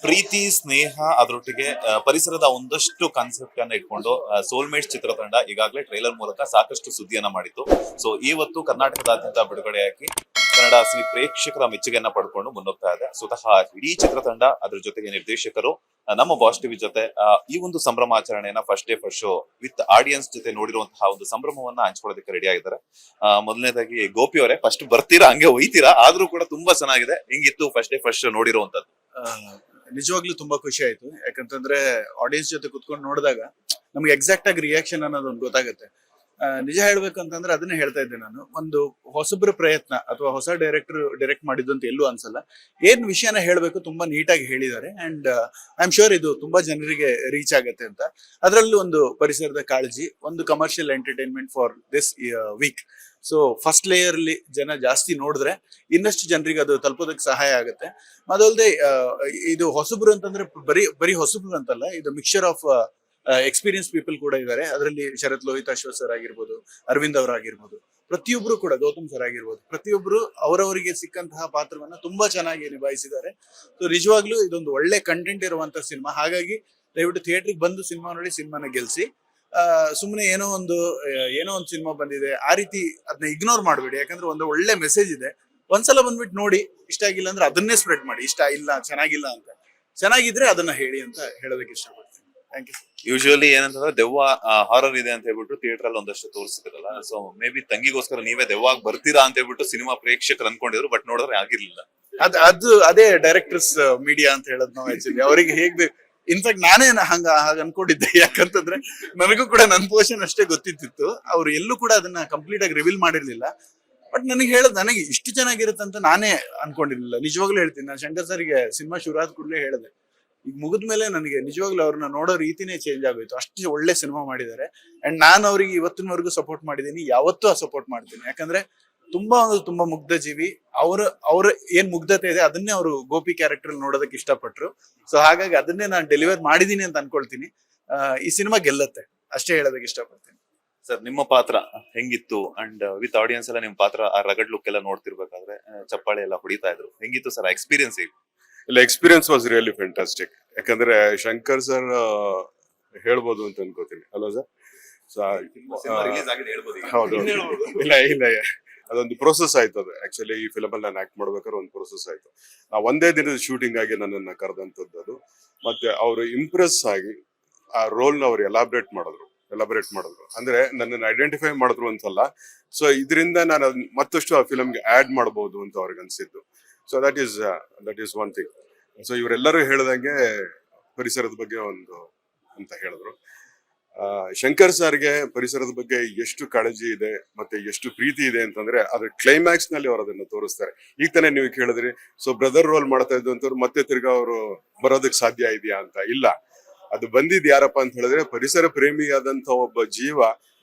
ಪ್ರೀತಿ ಸ್ನೇಹ ಅದರೊಟ್ಟಿಗೆ ಪರಿಸರದ ಒಂದಷ್ಟು ಕಾನ್ಸೆಪ್ಟ್ ಅನ್ನ ಇಟ್ಕೊಂಡು ಸೋಲ್ಮೇಟ್ ಚಿತ್ರತಂಡ ಈಗಾಗಲೇ ಟ್ರೈಲರ್ ಮೂಲಕ ಸಾಕಷ್ಟು ಸುದ್ದಿಯನ್ನ ಮಾಡಿತ್ತು. ಸೊ ಇವತ್ತು ಕರ್ನಾಟಕದಾದ್ಯಂತ ಬಿಡುಗಡೆಯಾಗಿ ಕನ್ನಡ ಸಿನಿ ಪ್ರೇಕ್ಷಕರ ಮೆಚ್ಚುಗೆಯನ್ನ ಪಡ್ಕೊಂಡು ಮುನ್ನೋಗ್ತಾ ಇದೆ. ಸ್ವತಃ ಇಡೀ ಚಿತ್ರತಂಡ ಅದ್ರ ಜೊತೆಗೆ ನಿರ್ದೇಶಕರು ನಮ್ಮ ಬಾಸ್ ಟಿವಿ ಜೊತೆ ಈ ಒಂದು ಸಂಭ್ರಮಾಚರಣೆಯನ್ನ first day first show with audiences ಜೊತೆ ನೋಡಿರುವಂತಹ ಒಂದು ಸಂಭ್ರಮವನ್ನ ಹಂಚ್ಕೊಳ್ಳೋದಕ್ಕೆ ರೆಡಿ ಆಗಿದ್ದಾರೆ. ಮೊದಲನೇದಾಗಿ ಗೋಪಿ ಅವರೇ, ಫಸ್ಟ್ ಬರ್ತೀರಾ ಹಂಗೆ ಒಯ್ತೀರಾ, ಆದ್ರೂ ಕೂಡ ತುಂಬಾ ಚೆನ್ನಾಗಿದೆ. ಹೆಂಗಿತ್ತು ಫಸ್ಟ್ ಡೇ ಫಸ್ಟ್ ಶೋ ನೋಡಿರುವಂತದ್ದು? ನಿಜವಾಗ್ಲೂ ತುಂಬಾ ಖುಷಿ ಆಯ್ತು. ಯಾಕಂತಂದ್ರೆ ಆಡಿಯನ್ಸ್ ಜೊತೆ ಕುತ್ಕೊಂಡು ನೋಡಿದಾಗ ನಮ್ಗೆ ಎಕ್ಸಾಕ್ಟ್ ಆಗಿ ರಿಯಾಕ್ಷನ್ ಅನ್ನೋದೊಂದು ಗೊತ್ತಾಗುತ್ತೆ. ನಿಜ ಹೇಳ್ಬೇಕು ಅಂತಂದ್ರೆ ಅದನ್ನೇ ಹೇಳ್ತಾ ಇದ್ದೆ ನಾನು. ಒಂದು ಹೊಸಬ್ರ ಪ್ರಯತ್ನ ಅಥವಾ ಹೊಸ ಡೈರೆಕ್ಟ್ ಮಾಡಿದ್ದು ಅಂತ ಎಲ್ಲೂ ಅನ್ಸಲ್ಲ. ಏನ್ ವಿಷಯನ ಹೇಳ್ಬೇಕು ತುಂಬಾ ನೀಟಾಗಿ ಹೇಳಿದ್ದಾರೆ. ಅಂಡ್ ಐ ಆಮ್ ಶೋರ್ ಇದು ತುಂಬಾ ಜನರಿಗೆ ರೀಚ್ ಆಗತ್ತೆ ಅಂತ. ಅದರಲ್ಲೂ ಒಂದು ಪರಿಸರದ ಕಾಳಜಿ, ಒಂದು commercial entertainment for this week. So first layer ಅಲ್ಲಿ ಜನ ಜಾಸ್ತಿ ನೋಡಿದ್ರೆ ಇನ್ನಷ್ಟು ಜನರಿಗೆ ಅದು ತಲುಪೋದಕ್ಕೆ ಸಹಾಯ ಆಗುತ್ತೆ. ಅದಲ್ಲದೆ ಇದು ಹೊಸಬ್ರು ಅಂತಂದ್ರೆ ಬರೀ ಹೊಸಬ್ರು ಅಂತಲ್ಲ, ಇದು ಮಿಕ್ಸ್ಚರ್ ಆಫ್ ಎಕ್ಸ್ಪೀರಿಯನ್ಸ್ ಪೀಪಲ್ ಕೂಡ ಇದ್ದಾರೆ. ಅದರಲ್ಲಿ ಶರತ್ ಲೋಹಿತ್ ಅಶ್ವಥ್ ಸರ್ ಆಗಿರ್ಬೋದು, ಅರವಿಂದ್ ಅವರಾಗಿರ್ಬೋದು, ಪ್ರತಿಯೊಬ್ರು ಕೂಡ ಗೌತಮ್ ಸರ್ ಆಗಿರ್ಬೋದು, ಪ್ರತಿಯೊಬ್ರು ಅವರವರಿಗೆ ಸಿಕ್ಕಂತಹ ಪಾತ್ರವನ್ನ ತುಂಬಾ ಚೆನ್ನಾಗಿ ನಿಭಾಯಿಸಿದ್ದಾರೆ. ಸೊ ನಿಜವಾಗ್ಲೂ ಇದೊಂದು ಒಳ್ಳೆ ಕಂಟೆಂಟ್ ಇರುವಂತಹ ಸಿನಿಮಾ. ಹಾಗಾಗಿ ದಯವಿಟ್ಟು ಥಿಯೇಟ್ರಿಗೆ ಬಂದು ಸಿನಿಮಾ ನೋಡಿ, ಸಿನಿಮಾನ ಗೆಲ್ಸಿ. ಸುಮ್ಮನೆ ಏನೋ ಒಂದು ಸಿನಿಮಾ ಬಂದಿದೆ ಆ ರೀತಿ ಅದನ್ನ ಇಗ್ನೋರ್ ಮಾಡಬೇಡಿ. ಯಾಕಂದ್ರೆ ಒಂದು ಒಳ್ಳೆ ಮೆಸೇಜ್ ಇದೆ. ಒಂದ್ಸಲ ಬಂದ್ಬಿಟ್ಟು ನೋಡಿ, ಇಷ್ಟ ಆಗಿಲ್ಲ ಅಂದ್ರೆ ಅದನ್ನೇ ಸ್ಪ್ರೆಡ್ ಮಾಡಿ. ಇಷ್ಟ ಇಲ್ಲ, ಚೆನ್ನಾಗಿಲ್ಲ ಅಂತ, ಚೆನ್ನಾಗಿದ್ರೆ ಅದನ್ನ ಹೇಳಿ ಅಂತ ಹೇಳೋದಕ್ಕೆ ಇಷ್ಟಪಡ್ತೀನಿ. Thank you. ಯೂಶುವಲಿ ಏನಂತಂದ್ರೆ ದೆವ್ವ ಹಾರರ್ ಇದೆ ಅಂತ ಹೇಳ್ಬಿಟ್ಟು ಥಿಯೇಟರ್ ಅಲ್ಲಿ ಒಂದಷ್ಟು ತೋರಿಸಿದ್ರಲ್ಲ. ಸೊ ಮೇ ಬಿ ತಂಗಿಗೋಸ್ಕರ ನೀವೇ ದೆವ್ವ ಬರ್ತೀರಾ ಅಂತ ಹೇಳ್ಬಿಟ್ಟು ಸಿನಿಮಾ ಪ್ರೇಕ್ಷಕರು ಅನ್ಕೊಂಡಿದ್ರು, ಬಟ್ ನೋಡಿದ್ರೆ ಆಗಿರ್ಲಿಲ್ಲ. ಅದೇ ಡೈರೆಕ್ಟರ್ಸ್ ಮೀಡಿಯಾ ಅಂತ ಹೇಳೋದು ನಾವು. ಆಕ್ಚುಲಿ ಅವರಿಗೆ ಹೇಗ್ ಬೇಕು, ಇನ್ಫ್ಯಾಕ್ಟ್ ನಾನೇ ಹಾಗ ಅನ್ಕೊಂಡಿದ್ದೆ. ಯಾಕಂತಂದ್ರೆ ನನಗೂ ಕೂಡ ನನ್ನ ಪೋರ್ಷನ್ ಅಷ್ಟೇ ಗೊತ್ತಿತ್ತು. ಅವ್ರು ಎಲ್ಲೂ ಕೂಡ ಅದನ್ನ ಕಂಪ್ಲೀಟ್ ಆಗಿ ರಿವೀಲ್ ಮಾಡಿರ್ಲಿಲ್ಲ. ಬಟ್ ನನಗೆ ಇಷ್ಟು ಚೆನ್ನಾಗಿರುತ್ತೆ ಅಂತ ನಾನೇ ಅನ್ಕೊಂಡಿರ್ಲಿಲ್ಲ. ನಿಜವಾಗ್ಲೂ ಹೇಳ್ತೀನಿ, ನಾನು ಶಂಕರ್ ಸರ್ಗೆ ಸಿನಿಮಾ ಶುರು ಆದ ಕೂಡಲೇ ಹೇಳಿದೆ, ಈಗ ಮುಗಿದ್ಮೇಲೆ ನನಗೆ ನಿಜವಾಗ್ಲೂ ಅವ್ರನ್ನ ನೋಡೋ ರೀತಿನೇ ಚೇಂಜ್ ಆಗೋಯ್ತು. ಅಷ್ಟು ಒಳ್ಳೆ ಸಿನಿಮಾ ಮಾಡಿದ್ದಾರೆ. ಅಂಡ್ ನಾನು ಅವ್ರಿಗೆ ಇವತ್ತಿನವರೆಗೂ ಸಪೋರ್ಟ್ ಮಾಡಿದ್ದೀನಿ, ಯಾವತ್ತೂ ಸಪೋರ್ಟ್ ಮಾಡ್ತೀನಿ. ಯಾಕಂದ್ರೆ ತುಂಬಾ ಮುಗ್ಧ ಜೀವಿ. ಅವ್ರ ಏನ್ ಮುಗ್ಧತೆ ಇದೆ ಅದನ್ನೇ ಅವರು ಗೋಪಿ ಕ್ಯಾರೆಕ್ಟರ್ ನೋಡೋದಕ್ಕೆ ಇಷ್ಟಪಟ್ರು. ಸೊ ಹಾಗಾಗಿ ಅದನ್ನೇ ನಾನು ಡೆಲಿವರ್ ಮಾಡಿದೀನಿ ಅಂತ ಅನ್ಕೊಳ್ತೀನಿ. ಈ ಸಿನಿಮಾ ಗೆಲ್ಲತ್ತೆ ಅಷ್ಟೇ ಹೇಳೋದಕ್ಕೆ ಇಷ್ಟಪಡ್ತೀನಿ. ಸರ್, ನಿಮ್ಮ ಪಾತ್ರ ಹೆಂಗಿತ್ತು? ಅಂಡ್ ವಿತ್ ಆಡಿಯನ್ಸ್ ಎಲ್ಲ ನಿಮ್ ಪಾತ್ರ ಆ ರಗಡ್ ಲುಕ್ ಎಲ್ಲ ನೋಡ್ತಿರ್ಬೇಕಾದ್ರೆ ಚಪ್ಪಾಳೆ ಎಲ್ಲ ಹೊಡಿತಾ ಇದ್ರು, ಹೆಂಗಿತ್ತು ಸರ್ ಎಕ್ಸ್ಪೀರಿಯನ್ಸ್? ಇಲ್ಲ, ಎಕ್ಸ್ಪೀರಿಯನ್ಸ್ ವಾಸ್ ರಿಯಲಿ ಫ್ಯಾಂಟಾಸ್ಟಿಕ್. ಯಾಕಂದ್ರೆ ಶಂಕರ್ ಸರ್ ಹೇಳ್ಬೋದು ಅಂತ ಅನ್ಕೋತೀನಿ ಅಲ್ವಾ ಸರ್? ಹೌದು. ಇಲ್ಲ ಅದೊಂದು ಪ್ರೋಸೆಸ್ ಆಯ್ತು. ಅದು ಆಕ್ಚುಲಿ ಈ ಫಿಲಮ್ ಅಲ್ಲಿ ನಾನು ಆಕ್ಟ್ ಮಾಡ್ಬೇಕಾದ್ರೆ ಒಂದು ಪ್ರೋಸೆಸ್ ಆಯ್ತು. ಒಂದೇ ದಿನದ ಶೂಟಿಂಗ್ ಆಗಿ ನನ್ನನ್ನ ಕರೆದಂತದ್ದು ಅದು. ಮತ್ತೆ ಅವರು ಇಂಪ್ರೆಸ್ ಆಗಿ ಆ ರೋಲ್ ನ ಅವ್ರು ಎಲಾಬ್ರೇಟ್ ಮಾಡಿದ್ರು. ಅಂದ್ರೆ ನನ್ನನ್ನು ಐಡೆಂಟಿಫೈ ಮಾಡಿದ್ರು ಅಂತಲ್ಲ. ಸೊ ಇದರಿಂದ ನಾನು ಮತ್ತಷ್ಟು ಆ ಫಿಲಮ್ಗೆ ಆಡ್ ಮಾಡಬಹುದು ಅಂತ ಅವ್ರಿಗೆ ಅನ್ಸಿದ್ದು. So that is one thing. So ಇವರೆಲ್ಲರೂ ಹೇಳ್ದಂಗೆ ಪರಿಸರದ ಬಗ್ಗೆ ಒಂದು ಅಂತ ಹೇಳಿದ್ರು. ಶಂಕರ್ ಸರ್ಗೆ ಪರಿಸರದ ಬಗ್ಗೆ ಎಷ್ಟು ಕಾಳಜಿ ಇದೆ ಮತ್ತೆ ಎಷ್ಟು ಪ್ರೀತಿ ಇದೆ ಅಂತಂದ್ರೆ ಅದ್ರ ಕ್ಲೈಮ್ಯಾಕ್ಸ್ ನಲ್ಲಿ ಅವ್ರು ಅದನ್ನ ತೋರಿಸ್ತಾರೆ. ಈಗ ತಾನೇ ನೀವು ಕೇಳಿದ್ರಿ, ಸೊ ಬ್ರದರ್ ರೋಲ್ ಮಾಡ್ತಾ ಇದ್ದಂತವ್ರು ಮತ್ತೆ ತಿರ್ಗಾ ಅವರು ಬರೋದಕ್ಕೆ ಸಾಧ್ಯ ಇದೆಯಾ ಅಂತ. ಇಲ್ಲ, ಅದು ಬಂದಿದ್ ಯಾರಪ್ಪ ಅಂತ ಹೇಳಿದ್ರೆ ಪರಿಸರ ಪ್ರೇಮಿಯಾದಂತ ಒಬ್ಬ ಜೀವ.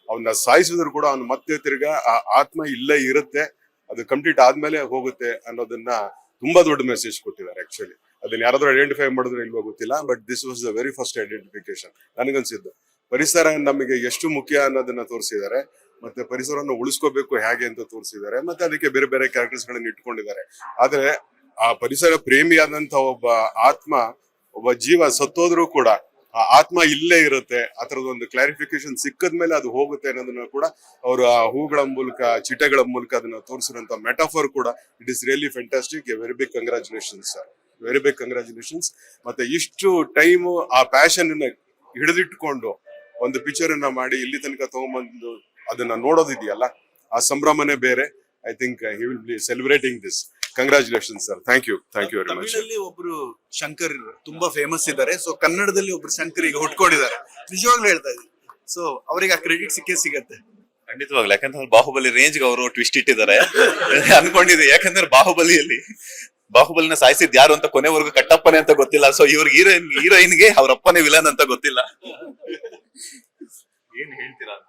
ಅವನ್ನ ಸಾಯಿಸಿದ್ರು ಕೂಡ ಅವ್ನು ಮತ್ತೆ ತಿರ್ಗಾ ಆ ಆತ್ಮ ಇಲ್ಲೇ ಇರುತ್ತೆ, ಅದು ಕಂಪ್ಲೀಟ್ ಆದ್ಮೇಲೆ ಹೋಗುತ್ತೆ ಅನ್ನೋದನ್ನ ತುಂಬಾ ದೊಡ್ಡ ಮೆಸೇಜ್ ಕೊಟ್ಟಿದ್ದಾರೆ. ಆಕ್ಚುಲಿ ಅದನ್ನ ಯಾರಾದ್ರೂ ಐಡೆಂಟಿಫೈ ಮಾಡಿದ್ರೆ ಇಲ್ವೋ ಗೊತ್ತಿಲ್ಲ, but this was the very first identification. ನನಗನ್ಸಿದ್ದು ಪರಿಸರ ನಮಗೆ ಎಷ್ಟು ಮುಖ್ಯ ಅನ್ನೋದನ್ನ ತೋರಿಸಿದ್ದಾರೆ. ಮತ್ತೆ ಪರಿಸರವನ್ನು ಉಳಿಸ್ಕೋಬೇಕು ಹೇಗೆ ಅಂತ ತೋರಿಸಿದ್ದಾರೆ. ಮತ್ತೆ ಅದಕ್ಕೆ ಬೇರೆ ಬೇರೆ ಕ್ಯಾರೆಕ್ಟರ್ಸ್ ಗಳನ್ನ ಇಟ್ಕೊಂಡಿದ್ದಾರೆ. ಆದ್ರೆ ಆ ಪರಿಸರ ಪ್ರೇಮಿಯಾದಂತ ಒಬ್ಬ ಜೀವ ಸತ್ತೋದ್ರೂ ಕೂಡ ಆ ಆತ್ಮ ಇಲ್ಲೇ ಇರುತ್ತೆ. ಆ ತರದೊಂದು ಕ್ಲಾರಿಫಿಕೇಶನ್ ಸಿಕ್ಕದ್ಮೇಲೆ ಅದು ಹೋಗುತ್ತೆ ಅನ್ನೋದನ್ನ ಕೂಡ ಅವರು ಆ ಹೂಗಳ ಮೂಲಕ, ಚಿಟೆಗಳ ಮೂಲಕ ಅದನ್ನ ತೋರಿಸಿರುವಂತ ಮೆಟಾಫರ್ ಕೂಡ it is really fantastic. Very big congratulations sir, very big congratulations. ಮತ್ತೆ ಇಷ್ಟು ಟೈಮು ಆ ಪ್ಯಾಷನ್ ಹಿಡಿದಿಟ್ಕೊಂಡು ಒಂದು ಪಿಕ್ಚರ್ ಅನ್ನ ಮಾಡಿ ಇಲ್ಲಿ ತನಕ ತಗೊಂಡ್ಬಂದು ಅದನ್ನ ನೋಡೋದಿದೆಯಲ್ಲ, ಆ ಸಂಭ್ರಮನೇ ಬೇರೆ. I think he will be celebrating this. Congratulation sir. Thank you very much. ತಮಿಳಲ್ಲಿ ಒಬ್ರು ಶಂಕರ್ ತುಂಬಾ ಫೇಮಸ್ ಇದ್ದಾರೆ. ಸೊ ಕನ್ನಡದಲ್ಲಿ ಒಬ್ರು ಶಂಕರ್ ಈಗ ಹುಟ್ಕೊಂಡಿದ್ದಾರೆ. ನಿಜವಾಗ್ಲೂ ಹೇಳ್ತಾ ಇದ್ದೀನಿ. ಸೊ ಅವರಿಗೆ ಆ ಕ್ರೆಡಿಟ್ ಸಿಗತ್ತೆ ಖಂಡಿತವಾಗ್ಲು. ಯಾಕಂದ್ರೆ ಬಾಹುಬಲಿ ರೇಂಜ್ ಅವರು ಟ್ವಿಸ್ಟ್ ಇಟ್ಟಿದ್ದಾರೆ ಅನ್ಕೊಂಡಿದ್ದೆ. ಯಾಕಂದ್ರೆ ಬಾಹುಬಲಿನ ಸಾಯಿಸಿದ್ ಯಾರು ಅಂತ ಕೊನೆವರೆಗೂ ಕಟ್ಟಪ್ಪನೆ ಅಂತ ಗೊತ್ತಿಲ್ಲ. ಸೊ ಇವ್ರಿಗೆ ಹೀರೋಯಿನ್ಗೆ ಅವ್ರ ಅಪ್ಪನೇ ವಿಲನ್ ಅಂತ ಗೊತ್ತಿಲ್ಲ. ಏನ್ ಹೇಳ್ತೀರಾ ಅಂತ?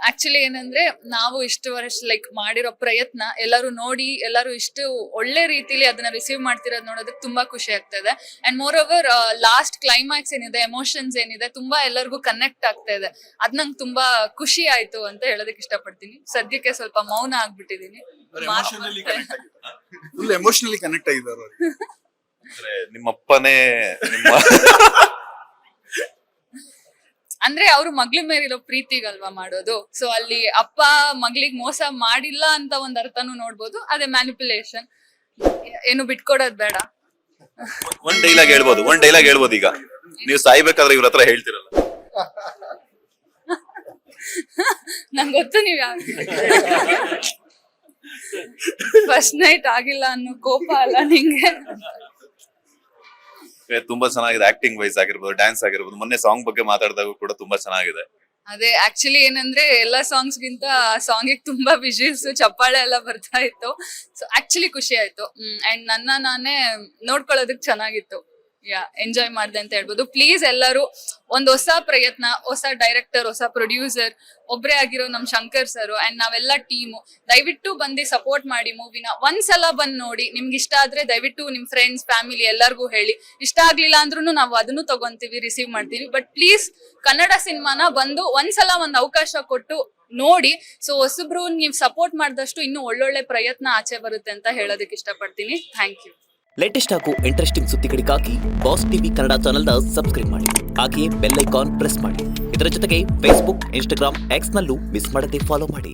ಆಕ್ಚುಲಿ ಏನಂದ್ರೆ ನಾವು ಇಷ್ಟು ವರ್ಷ ಮಾಡಿರೋ ಪ್ರಯತ್ನ ಎಲ್ಲರೂ ನೋಡಿ, ಎಲ್ಲರೂ ಇಷ್ಟು ಒಳ್ಳೆ ರೀತಿಲಿ ಅದನ್ನ ರಿಸೀವ್ ಮಾಡ್ತಿರೋದು ನೋಡೋದಕ್ಕೆ ತುಂಬಾ ಖುಷಿ ಆಗ್ತಾ ಇದೆ. And more over last climax ಏನಿದೆ, ಎಮೋಷನ್ಸ್ ಏನಿದೆ, ತುಂಬಾ ಎಲ್ಲರಿಗೂ ಕನೆಕ್ಟ್ ಆಗ್ತಾ ಇದೆ. ಅದ್ ನಂಗೆ ತುಂಬಾ ಖುಷಿ ಆಯ್ತು ಅಂತ ಹೇಳೋದಕ್ಕೆ ಇಷ್ಟಪಡ್ತೀನಿ. ಸದ್ಯಕ್ಕೆ ಸ್ವಲ್ಪ ಮೌನ ಆಗ್ಬಿಟ್ಟಿದೀನಿ. ಫುಲ್ ಎಮೋಷನಲಿ ಕನೆಕ್ಟ್ ಆಗಿದ್ದಾರೆ. ಅಂದ್ರೆ ನಿಮ್ಮಪ್ಪನೇ ನಿಮ್ಮ ಅಂದ್ರೆ ಅವ್ರು ಮಗ್ಳ ಮೇಲಿರೋ ಪ್ರೀತಿಗಲ್ವಾ ಮಾಡೋದು. ಸೊ ಅಲ್ಲಿ ಅಪ್ಪ ಮಗ್ಳಿಗೆ ಮೋಸ ಮಾಡಿಲ್ಲ ಅಂತ ಒಂದ್ ಅರ್ಥನೂ ನೋಡ್ಬೋದು. ಅದೇ ಮ್ಯಾನಿಪುಲೇಷನ್, ಏನು ಬಿಟ್ಕೊಡೋದ್ ಬೇಡ. ಒಂದ್ ಡೈಲಾಗ್ ಹೇಳ್ಬೋದು ಈಗ ನೀವು ಸಾಯ್ಬೇಕಾದ್ರೆ ಇವ್ರ ಹತ್ರ ಹೇಳ್ತಿರಲ್ಲ. ನಂಗೆ ಗೊತ್ತು ನೀವ್ ಯಾವ ಫಸ್ಟ್ ನೈಟ್ ಆಗಿಲ್ಲ ಅನ್ನೋ ಕೋಪ ಅಲ್ಲ ನಿಂಗೆ. ತುಂಬಾ ಚೆನ್ನಾಗಿದೆ, ಆಕ್ಟಿಂಗ್ ವೈಸ್ ಆಗಿರ್ಬೋದು, ಡ್ಯಾನ್ಸ್ ಆಗಿರ್ಬೋದು. ಮೊನ್ನೆ ಸಾಂಗ್ ಬಗ್ಗೆ ಮಾತಾಡಿದಾಗ ಕೂಡ ತುಂಬಾ ಚೆನ್ನಾಗಿದೆ. ಅದೇ ಆಕ್ಚುಲಿ ಏನಂದ್ರೆ ಎಲ್ಲಾ ಸಾಂಗ್ಸ್ ಗಿಂತ ಸಾಂಗ್ ತುಂಬಾ ವಿಜುವಲ್ಸ್ ಚಪ್ಪಾಳೆ ಎಲ್ಲ ಬರ್ತಾ ಇತ್ತು. ಸೊ ಆಕ್ಚುಲಿ ಖುಷಿ ಆಯ್ತು. ಅಂಡ್ ನಾನೇ ನೋಡ್ಕೊಳ್ಳೋದಕ್ ಚೆನ್ನಾಗಿತ್ತು. ಎಂಜಾಯ್ ಮಾಡ್ದೆ ಅಂತ ಹೇಳ್ಬೋದು. ಪ್ಲೀಸ್ ಎಲ್ಲರೂ ಒಂದ್ ಹೊಸ ಪ್ರಯತ್ನ, ಹೊಸ ಡೈರೆಕ್ಟರ್, ಹೊಸ ಪ್ರೊಡ್ಯೂಸರ್, ಒಬ್ರೇ ಆಗಿರೋ ನಮ್ ಶಂಕರ್ ಸರ್ ಅಂಡ್ ನಾವೆಲ್ಲ ಟೀಮು, ದಯವಿಟ್ಟು ಬಂದು ಸಪೋರ್ಟ್ ಮಾಡಿ ಮೂವಿನ. ಒಂದ್ಸಲ ಬಂದ್ ನೋಡಿ, ನಿಮ್ಗೆ ಇಷ್ಟ ಆದ್ರೆ ದಯವಿಟ್ಟು ನಿಮ್ ಫ್ರೆಂಡ್ಸ್, ಫ್ಯಾಮಿಲಿ ಎಲ್ಲರಿಗೂ ಹೇಳಿ. ಇಷ್ಟ ಆಗ್ಲಿಲ್ಲ ಅಂದ್ರೂ ನಾವು ಅದನ್ನು ತಗೊಂತೀವಿ, ರಿಸೀವ್ ಮಾಡ್ತೀವಿ. ಬಟ್ ಪ್ಲೀಸ್ ಕನ್ನಡ ಸಿನಿಮಾನ ಬಂದು ಒಂದ್ಸಲ ಒಂದ್ ಅವಕಾಶ ಕೊಟ್ಟು ನೋಡಿ. ಸೊ ಹೊಸಬ್ರು ನೀವ್ ಸಪೋರ್ಟ್ ಮಾಡಿದಷ್ಟು ಇನ್ನೂ ಒಳ್ಳೊಳ್ಳೆ ಪ್ರಯತ್ನ ಆಚೆ ಬರುತ್ತೆ ಅಂತ ಹೇಳೋದಕ್ಕೆ ಇಷ್ಟಪಡ್ತೀನಿ. Thank you. ಲೇಟೆಸ್ಟ್ ಹಾಗೂ ಇಂಟ್ರೆಸ್ಟಿಂಗ್ ಸುದ್ದಿಗಳಿಗಾಗಿ ಬಾಸ್ ಟಿವಿ ಕನ್ನಡ ಚಾನೆಲ್ನ ಸಬ್ಸ್ಕ್ರೈಬ್ ಮಾಡಿ. ಹಾಗೆಯೇ ಬೆಲ್ ಐಕಾನ್ ಪ್ರೆಸ್ ಮಾಡಿ. ಇದರ ಜೊತೆಗೆ ಫೇಸ್ಬುಕ್, ಇನ್ಸ್ಟಾಗ್ರಾಮ್, ಎಕ್ಸ್ ನಲ್ಲೂ ಮಿಸ್ ಮಾಡದೆ ಫಾಲೋ ಮಾಡಿ.